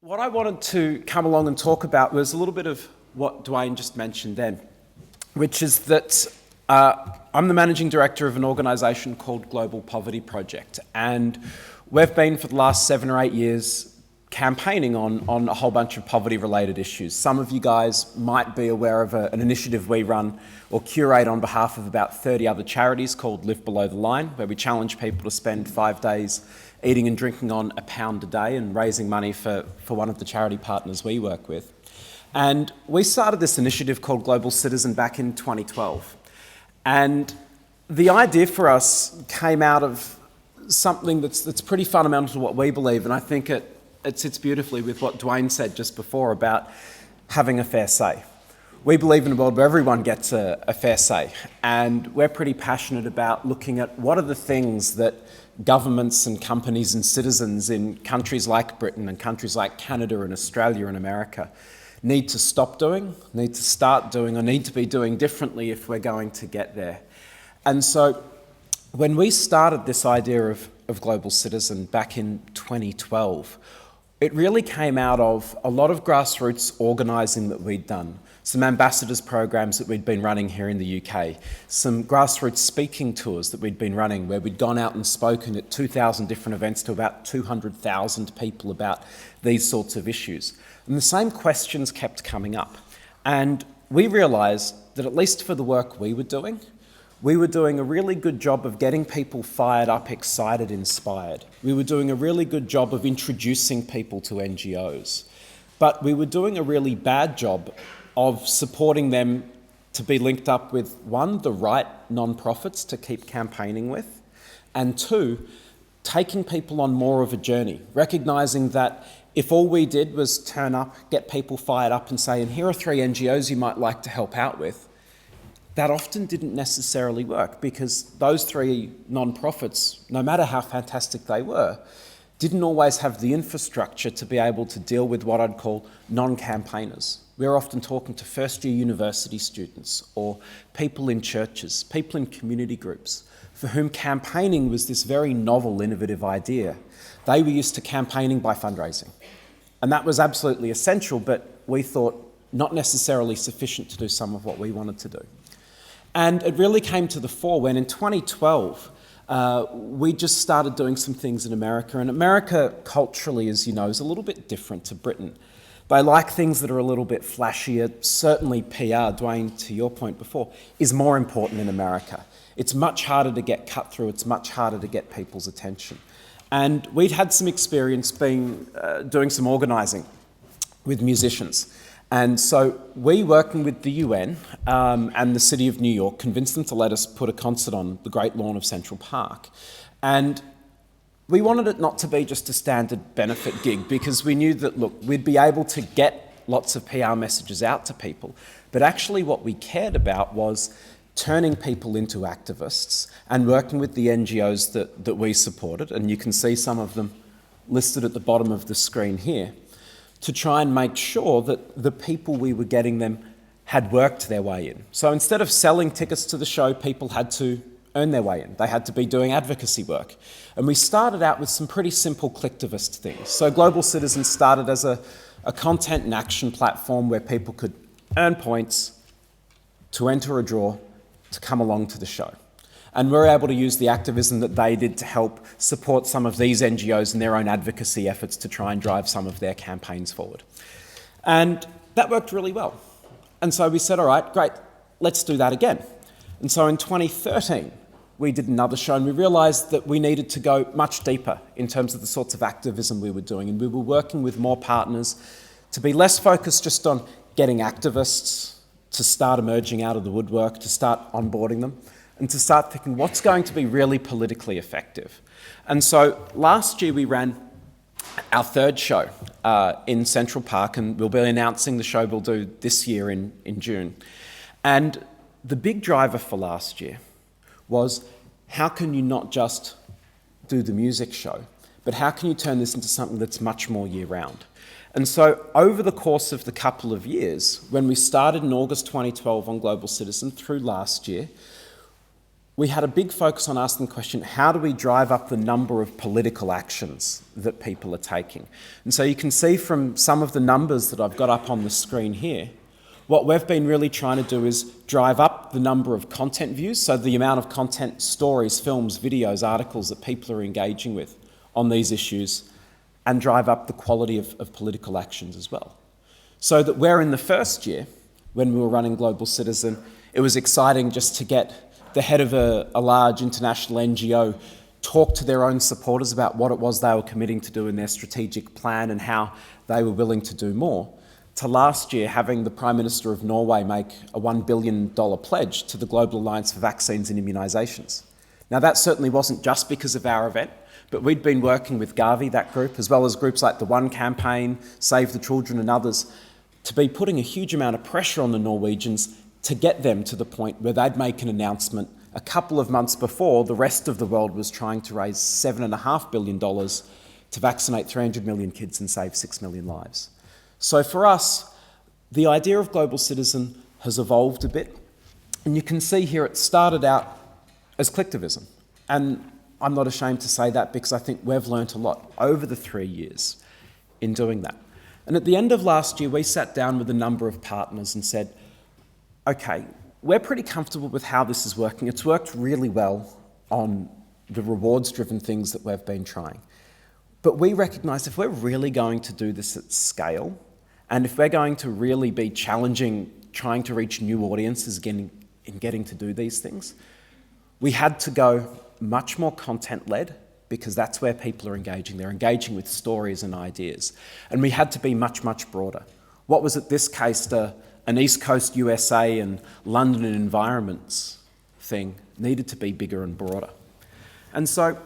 What I wanted to come along and talk about was a little bit of what Dwayne just mentioned then, which is that I'm the managing director of an organisation called Global Poverty Project, and we've been for the last 7 or 8 years campaigning on a whole bunch of poverty-related issues. Some of you guys might be aware of an initiative we run or curate on behalf of about 30 other charities called Live Below the Line, where we challenge people to spend 5 days eating and drinking on £1 a day and raising money for one of the charity partners we work with. And we started this initiative called Global Citizen back in 2012. And the idea for us came out of something that's pretty fundamental to what we believe, and I think it sits beautifully with what Dwayne said just before about having a fair say. We believe in a world where everyone gets a fair say, and we're pretty passionate about looking at what are the things that governments and companies and citizens in countries like Britain and countries like Canada and Australia and America need to stop doing, need to start doing, or need to be doing differently if we're going to get there. And so when we started this idea of Global Citizen back in 2012, it really came out of a lot of grassroots organising that we'd done, some ambassadors programs that we'd been running here in the UK, some grassroots speaking tours that we'd been running where we'd gone out and spoken at 2,000 different events to about 200,000 people about these sorts of issues. And the same questions kept coming up. And we realised that at least for the work we were doing a really good job of getting people fired up, excited, inspired. We were doing a really good job of introducing people to NGOs. But we were doing a really bad job of supporting them to be linked up with, one, the right non-profits to keep campaigning with, and two, taking people on more of a journey, recognising that if all we did was turn up, get people fired up and say, and here are 3 NGOs you might like to help out with, that often didn't necessarily work because those 3 non-profits, no matter how fantastic they were, didn't always have the infrastructure to be able to deal with what I'd call non-campaigners. We were often talking to first-year university students or people in churches, people in community groups, for whom campaigning was this very novel, innovative idea. They were used to campaigning by fundraising. And that was absolutely essential, but we thought not necessarily sufficient to do some of what we wanted to do. And it really came to the fore when in 2012, we just started doing some things in America. And America, culturally, as you know, is a little bit different to Britain. They like things that are a little bit flashier. Certainly PR, Dwayne, to your point before, is more important in America. It's much harder to get cut through. It's much harder to get people's attention. And we'd had some experience doing some organising with musicians. And so we, working with the UN and the City of New York, convinced them to let us put a concert on the Great Lawn of Central Park. And we wanted it not to be just a standard benefit gig because we knew that, look, we'd be able to get lots of PR messages out to people. But actually what we cared about was turning people into activists and working with the NGOs that we supported, and you can see some of them listed at the bottom of the screen here, to try and make sure that the people we were getting them had worked their way in. So instead of selling tickets to the show, people had to earn their way in. They had to be doing advocacy work. And we started out with some pretty simple collectivist things. So Global Citizen started as a content and action platform where people could earn points to enter a draw to come along to the show. And we're able to use the activism that they did to help support some of these NGOs in their own advocacy efforts to try and drive some of their campaigns forward. And that worked really well. And so we said, all right, great, let's do that again. And so in 2013, we did another show and we realised that we needed to go much deeper in terms of the sorts of activism we were doing. And we were working with more partners to be less focused just on getting activists to start emerging out of the woodwork, to start onboarding them, and to start thinking what's going to be really politically effective. And so last year we ran our 3rd show in Central Park, and we'll be announcing the show we'll do this year in June. And the big driver for last year was how can you not just do the music show, but how can you turn this into something that's much more year-round? And so over the course of the couple of years, when we started in August 2012 on Global Citizen through last year, we had a big focus on asking the question, how do we drive up the number of political actions that people are taking? And so you can see from some of the numbers that I've got up on the screen here, what we've been really trying to do is drive up the number of content views, so the amount of content, stories, films, videos, articles that people are engaging with on these issues, and drive up the quality of political actions as well. So that where in the first year, when we were running Global Citizen, it was exciting just to get the head of a large international NGO talk to their own supporters about what it was they were committing to do in their strategic plan and how they were willing to do more, to last year having the Prime Minister of Norway make a $1 billion pledge to the Global Alliance for Vaccines and Immunisations. Now that certainly wasn't just because of our event, but we'd been working with Gavi, that group, as well as groups like the One Campaign, Save the Children and others, to be putting a huge amount of pressure on the Norwegians to get them to the point where they'd make an announcement a couple of months before the rest of the world was trying to raise $7.5 billion to vaccinate 300 million kids and save 6 million lives. So for us, the idea of Global Citizen has evolved a bit. And you can see here it started out as clicktivism. And I'm not ashamed to say that because I think we've learnt a lot over the 3 years in doing that. And at the end of last year, we sat down with a number of partners and said, okay, we're pretty comfortable with how this is working. It's worked really well on the rewards-driven things that we've been trying. But we recognise if we're really going to do this at scale, and if we're going to really be challenging, trying to reach new audiences in getting to do these things, we had to go much more content-led because that's where people are engaging. They're engaging with stories and ideas. And we had to be much, much broader. What was at this case an East Coast USA and London environments thing needed to be bigger and broader. And so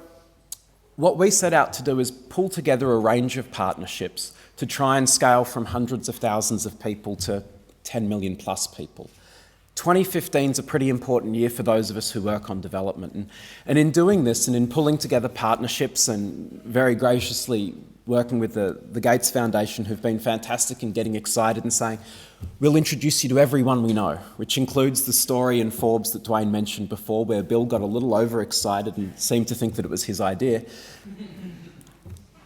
what we set out to do is pull together a range of partnerships to try and scale from hundreds of thousands of people to 10 million plus people. 2015 is a pretty important year for those of us who work on development. And in doing this and in pulling together partnerships and very graciously working with the Gates Foundation, who've been fantastic in getting excited and saying, we'll introduce you to everyone we know, which includes the story in Forbes that Dwayne mentioned before, where Bill got a little overexcited and seemed to think that it was his idea.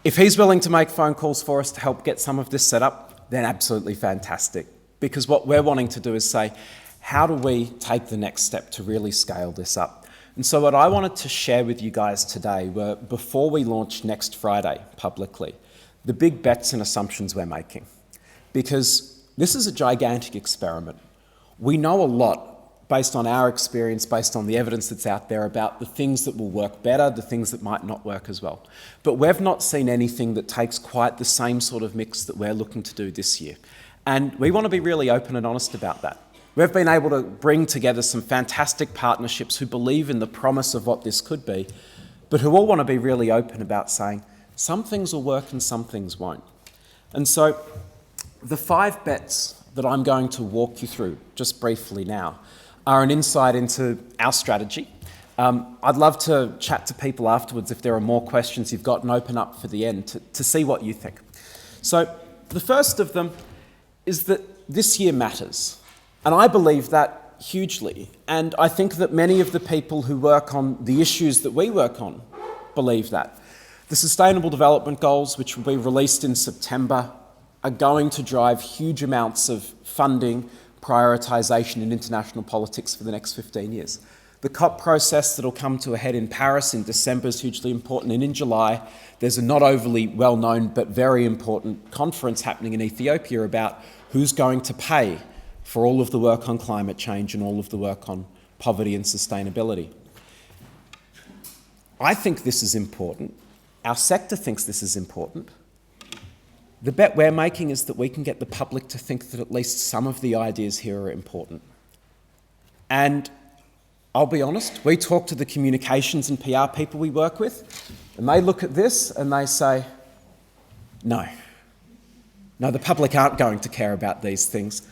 If he's willing to make phone calls for us to help get some of this set up, then absolutely fantastic. Because what we're wanting to do is say, how do we take the next step to really scale this up? And so what I wanted to share with you guys today were, before we launch next Friday publicly, the big bets and assumptions we're making. Because this is a gigantic experiment. We know a lot based on our experience, based on the evidence that's out there about the things that will work better, the things that might not work as well. But we've not seen anything that takes quite the same sort of mix that we're looking to do this year. And we want to be really open and honest about that. We've been able to bring together some fantastic partnerships who believe in the promise of what this could be, but who all want to be really open about saying, some things will work and some things won't. And so the 5 bets that I'm going to walk you through just briefly now are an insight into our strategy. I'd love to chat to people afterwards if there are more questions you've got and open up for the end to see what you think. So the first of them is that this year matters. And I believe that hugely. And I think that many of the people who work on the issues that we work on believe that. The Sustainable Development Goals, which will be released in September, are going to drive huge amounts of funding, prioritisation in international politics for the next 15 years. The COP process that will come to a head in Paris in December is hugely important, and in July there's a not overly well-known but very important conference happening in Ethiopia about who's going to pay for all of the work on climate change and all of the work on poverty and sustainability. I think this is important. Our sector thinks this is important. The bet we're making is that we can get the public to think that at least some of the ideas here are important. And I'll be honest, we talk to the communications and PR people we work with, and they look at this and they say, no, the public aren't going to care about these things.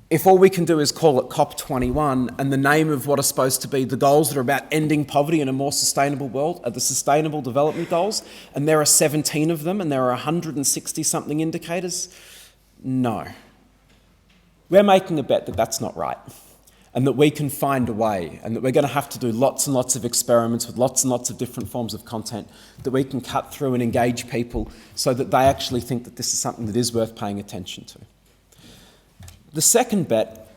If all we can do is call it COP21 and the name of what are supposed to be the goals that are about ending poverty in a more sustainable world are the Sustainable Development Goals, and there are 17 of them and there are 160-something indicators, no. We're making a bet that that's not right. and that we can find a way, and that we're going to have to do lots and lots of experiments with lots and lots of different forms of content that we can cut through and engage people so that they actually think that this is something that is worth paying attention to. The second bet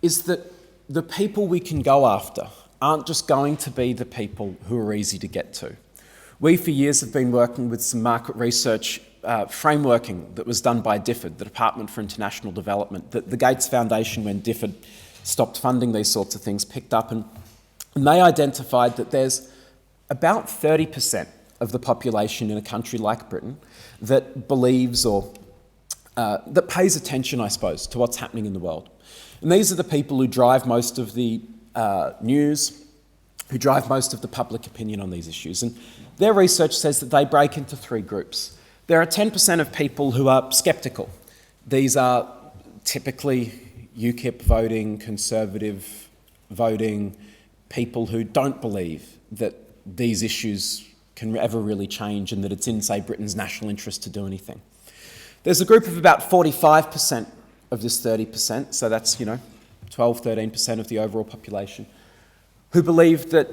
is that the people we can go after aren't just going to be the people who are easy to get to. We, for years, have been working with some market research frameworking that was done by DFID, the Department for International Development, that the Gates Foundation, when DFID stopped funding these sorts of things, picked up, and they identified that there's about 30% of the population in a country like Britain that believes or that pays attention, I suppose, to what's happening in the world. And these are the people who drive most of the news, who drive most of the public opinion on these issues. And their research says that they break into three groups. There are 10% of people who are sceptical. These are typically UKIP voting, Conservative voting, people who don't believe that these issues can ever really change and that it's in, say, Britain's national interest to do anything. There's a group of about 45% of this 30%, so that's, 12, 13% of the overall population, who believe that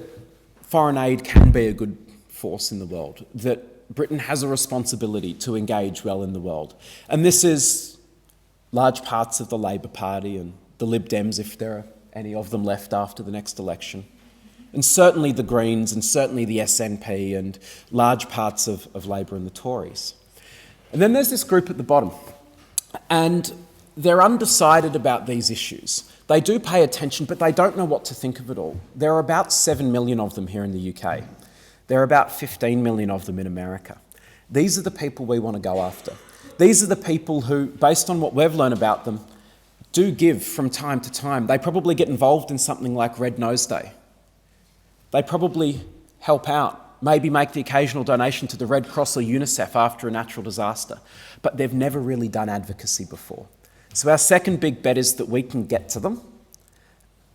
foreign aid can be a good force in the world, that Britain has a responsibility to engage well in the world. And this is large parts of the Labor Party and the Lib Dems, if there are any of them left after the next election, and certainly the Greens and certainly the SNP and large parts of Labor and the Tories. And then there's this group at the bottom, and they're undecided about these issues. They do pay attention, but they don't know what to think of it all. There are about 7 million of them here in the UK. There are about 15 million of them in America. These are the people we want to go after. These are the people who, based on what we've learned about them, do give from time to time. They probably get involved in something like Red Nose Day. They probably help out, maybe make the occasional donation to the Red Cross or UNICEF after a natural disaster, but they've never really done advocacy before. So our second big bet is that we can get to them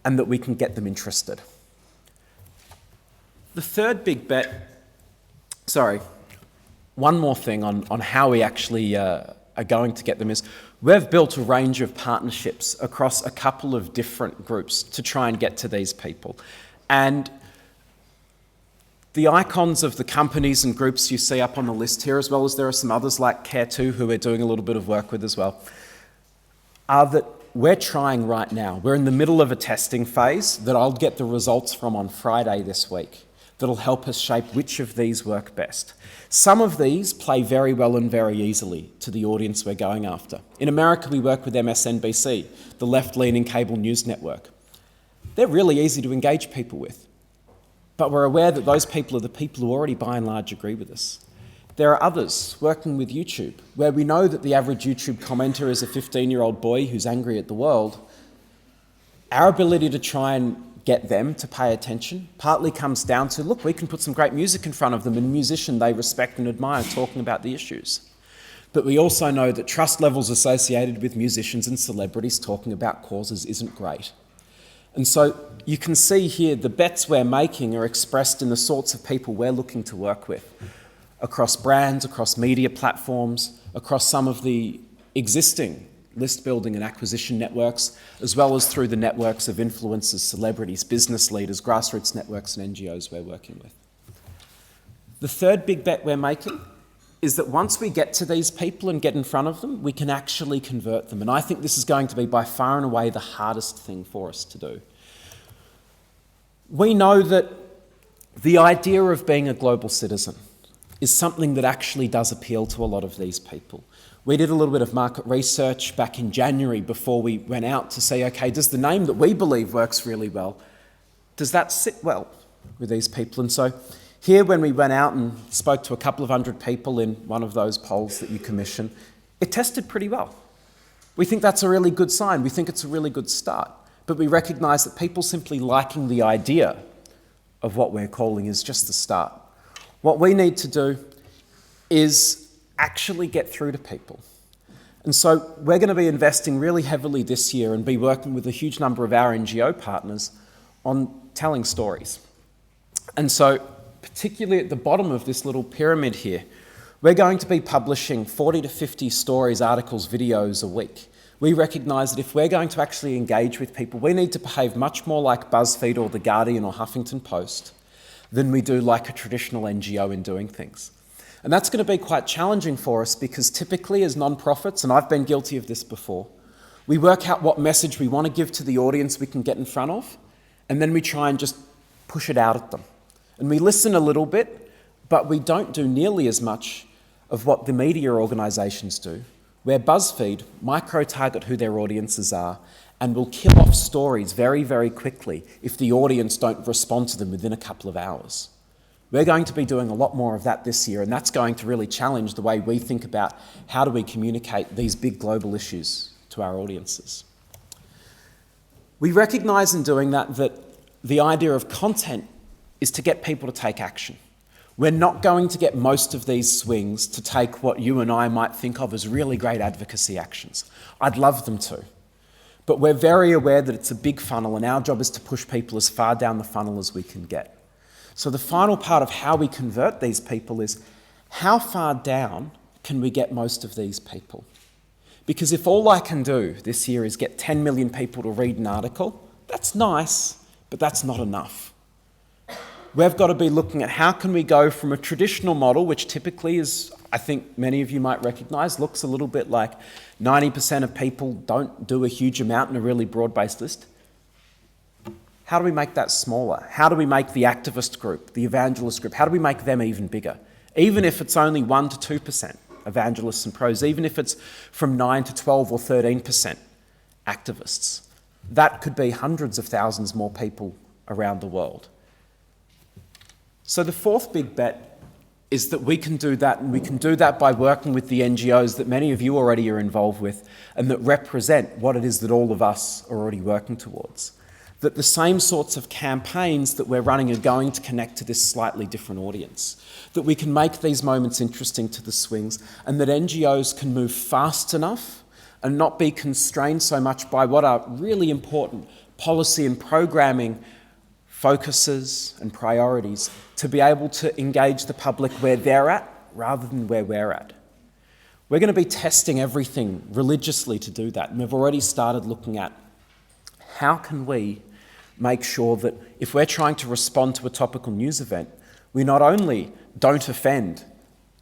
and that we can get them interested. The third big bet, one more thing on how we actually are going to get them is we've built a range of partnerships across a couple of different groups to try and get to these people. And the icons of the companies and groups you see up on the list here, as well as there are some others like Care2, who we're doing a little bit of work with as well, are that we're trying right now. We're in the middle of a testing phase that I'll get the results from on Friday this week that'll help us shape which of these work best. Some of these play very well and very easily to the audience we're going after. In America, we work with MSNBC, the left-leaning cable news network. They're really easy to engage people with, but we're aware that those people are the people who already by and large agree with us. There are others working with YouTube, where we know that the average YouTube commenter is a 15-year-old boy who's angry at the world. Our ability to try and get them to pay attention partly comes down to, look, we can put some great music in front of them and a musician they respect and admire talking about the issues. But we also know that trust levels associated with musicians and celebrities talking about causes isn't great. And so you can see here the bets we're making are expressed in the sorts of people we're looking to work with, across brands, across media platforms, across some of the existing list building and acquisition networks, as well as through the networks of influencers, celebrities, business leaders, grassroots networks and NGOs we're working with. The third big bet we're making is that once we get to these people and get in front of them, we can actually convert them. And I think this is going to be by far and away the hardest thing for us to do. We know that the idea of being a global citizen is something that actually does appeal to a lot of these people. We did a little bit of market research back in January before we went out to say, okay, does the name that we believe works really well, does that sit well with these people? And so here, when we went out and spoke to a couple of hundred people in one of those polls that you commission, it tested pretty well. We think that's a really good sign. We think it's a really good start. But we recognise that people simply liking the idea of what we're calling is just the start. What we need to do is actually get through to people. And so we're going to be investing really heavily this year and be working with a huge number of our NGO partners on telling stories. And so particularly at the bottom of this little pyramid here, we're going to be publishing 40 to 50 stories, articles, videos a week, we recognise that if we're going to actually engage with people, we need to behave much more like BuzzFeed or The Guardian or Huffington Post than we do like a traditional NGO in doing things. And that's going to be quite challenging for us because typically as non-profits, and I've been guilty of this before, we work out what message we want to give to the audience we can get in front of, and then we try and just push it out at them. And we listen a little bit, but we don't do nearly as much of what the media organisations do, where BuzzFeed micro-target who their audiences are and will kill off stories very, very quickly if the audience don't respond to them within a couple of hours. We're going to be doing a lot more of that this year, and that's going to really challenge the way we think about how do we communicate these big global issues to our audiences. We recognise in doing that that the idea of content is to get people to take action. We're not going to get most of these swings to take what you and I might think of as really great advocacy actions. I'd love them to. But we're very aware that it's a big funnel, and our job is to push people as far down the funnel as we can get. So the final part of how we convert these people is how far down can we get most of these people? Because if all I can do this year is get 10 million people to read an article, that's nice, but that's not enough. We've got to be looking at how can we go from a traditional model, which typically is, I think many of you might recognise, looks a little bit like 90% of people don't do a huge amount in a really broad-based list. How do we make that smaller? How do we make the activist group, the evangelist group, how do we make them even bigger? Even if it's only 1 to 2% evangelists and pros, even if it's from 9 to 12 or 13% activists, that could be hundreds of thousands more people around the world. So the fourth big bet is that we can do that, and we can do that by working with the NGOs that many of you already are involved with and that represent what it is that all of us are already working towards. That the same sorts of campaigns that we're running are going to connect to this slightly different audience. That we can make these moments interesting to the swings, and that NGOs can move fast enough and not be constrained so much by what are really important policy and programming focuses and priorities to be able to engage the public where they're at rather than where we're at. We're going to be testing everything religiously to do that, and we've already started looking at how can we make sure that if we're trying to respond to a topical news event, we not only don't offend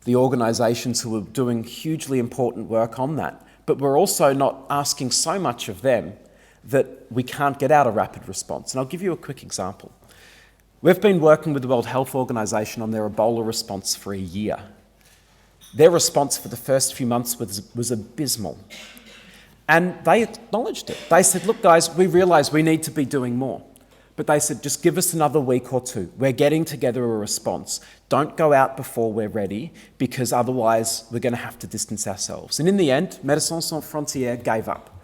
the organisations who are doing hugely important work on that, but we're also not asking so much of them that we can't get out a rapid response. And I'll give you a quick example. We've been working with the World Health Organization on their Ebola response for a year. Their response for the first few months was abysmal. And they acknowledged it. They said, look guys, we realise we need to be doing more. But they said, just give us another week or two. We're getting together a response. Don't go out before we're ready, because otherwise we're going to have to distance ourselves. And in the end, Médecins Sans Frontières gave up.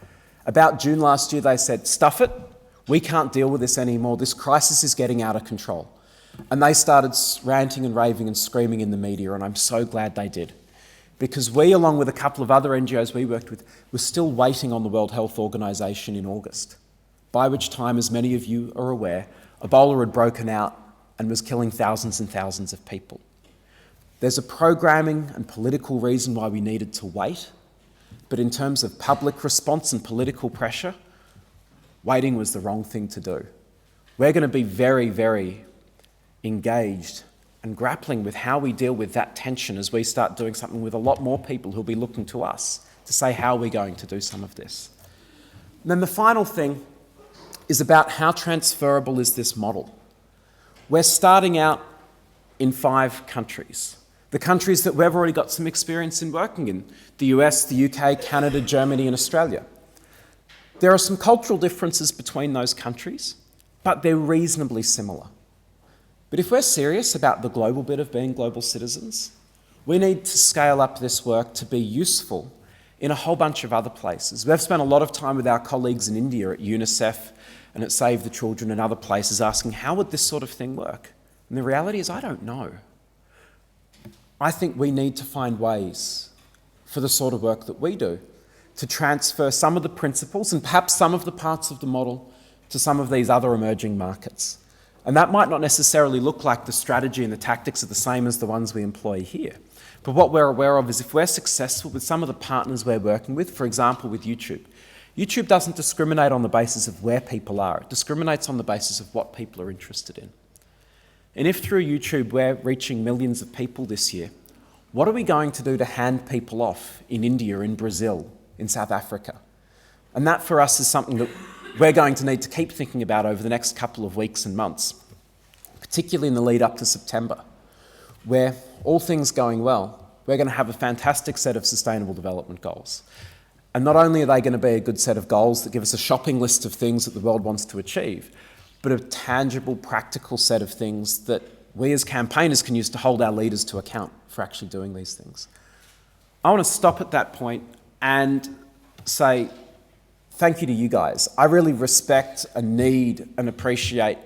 About June last year, they said, stuff it. We can't deal with this anymore. This crisis is getting out of control. And they started ranting and raving and screaming in the media, and I'm so glad they did. Because we, along with a couple of other NGOs we worked with, were still waiting on the World Health Organization in August, by which time, as many of you are aware, Ebola had broken out and was killing thousands and thousands of people. There's a programming and political reason why we needed to wait, but in terms of public response and political pressure, waiting was the wrong thing to do. We're going to be very, very engaged and grappling with how we deal with that tension as we start doing something with a lot more people who'll be looking to us to say how we're going to do some of this. And then the final thing is about how transferable is this model. We're starting out in 5 countries. The countries that we've already got some experience in working in: the US, the UK, Canada, Germany, and Australia. There are some cultural differences between those countries, but they're reasonably similar. But if we're serious about the global bit of being global citizens, we need to scale up this work to be useful in a whole bunch of other places. We've spent a lot of time with our colleagues in India at UNICEF and at Save the Children and other places asking, how would this sort of thing work? And the reality is, I don't know. I think we need to find ways for the sort of work that we do to transfer some of the principles and perhaps some of the parts of the model to some of these other emerging markets. And that might not necessarily look like the strategy and the tactics are the same as the ones we employ here. But what we're aware of is if we're successful with some of the partners we're working with, for example with YouTube, YouTube doesn't discriminate on the basis of where people are. It discriminates on the basis of what people are interested in. And if through YouTube we're reaching millions of people this year, what are we going to do to hand people off in India, in Brazil, in South Africa? And that for us is something that we're going to need to keep thinking about over the next couple of weeks and months, particularly in the lead up to September, where all things going well, we're going to have a fantastic set of sustainable development goals. And not only are they going to be a good set of goals that give us a shopping list of things that the world wants to achieve, but a tangible, practical set of things that we as campaigners can use to hold our leaders to account for actually doing these things. I want to stop at that point and say thank you to you guys. I really respect and need and appreciate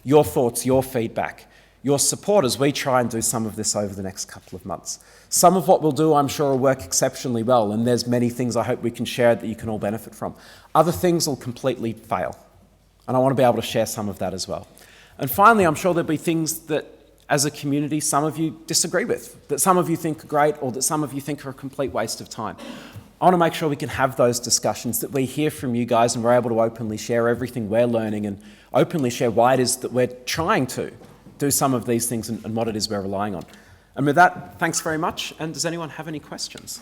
your thoughts, your feedback, your support as we try and do some of this over the next couple of months. Some of what we'll do, I'm sure, will work exceptionally well, and there's many things I hope we can share that you can all benefit from. Other things will completely fail, and I want to be able to share some of that as well. And finally, I'm sure there'll be things that, as a community, some of you disagree with, that some of you think are great, or that some of you think are a complete waste of time. I want to make sure we can have those discussions, that we hear from you guys and we're able to openly share everything we're learning and openly share why it is that we're trying to do some of these things and what it is we're relying on. And with that, thanks very much. And does anyone have any questions?